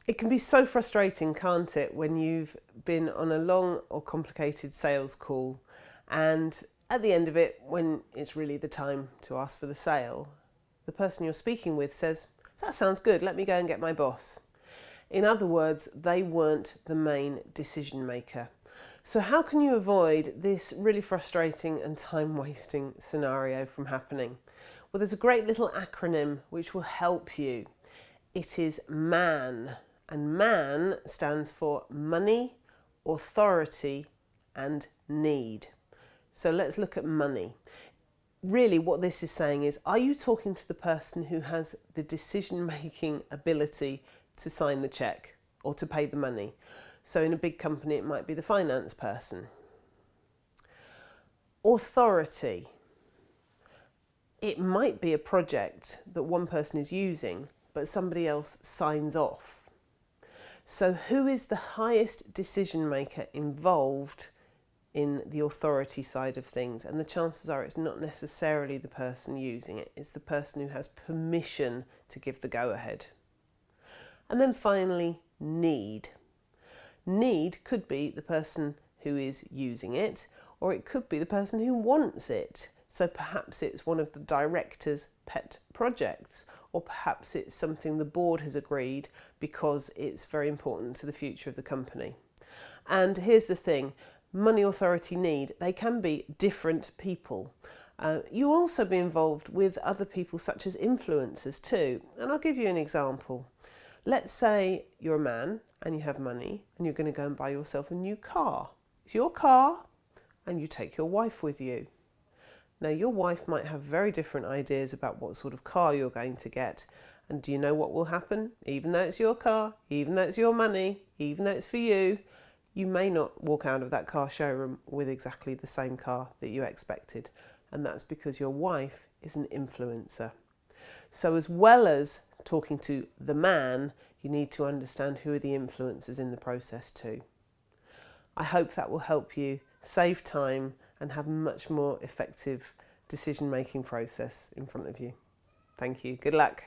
It can be so frustrating, can't it, when you've been on a long or complicated sales call and at the end of it, when it's really the time to ask for the sale, the person you're speaking with says, "That sounds good, let me go and get my boss." In other words, they weren't the main decision maker. So how can you avoid this really frustrating and time-wasting scenario from happening? Well, there's a great little acronym which will help you. It is MAN, and MAN stands for money, authority, and need. So let's look at money. Really what this is saying is, are you talking to the person who has the decision-making ability to sign the check or to pay the money? So in a big company, it might be the finance person. Authority. It might be a project that one person is using, but somebody else signs off. So who is the highest decision maker involved in the authority side of things? And the chances are it's not necessarily the person using it, it's the person who has permission to give the go-ahead. And then finally, need. Need could be the person who is using it, or it could be the person who wants it. So perhaps it's one of the director's pet projects, or perhaps it's something the board has agreed because it's very important to the future of the company. And here's the thing, money, authority, need, they can be different people. You'll also be involved with other people such as influencers too. And I'll give you an example. Let's say you're a man and you have money and you're going to go and buy yourself a new car. It's your car and you take your wife with you. Now your wife might have very different ideas about what sort of car you're going to get. And do you know what will happen? Even though it's your car, even though it's your money, even though it's for you, you may not walk out of that car showroom with exactly the same car that you expected. And that's because your wife is an influencer. So as well as talking to the man, you need to understand who are the influencers in the process too. I hope that will help you save time and have a much more effective decision-making process in front of you. Thank you. Good luck.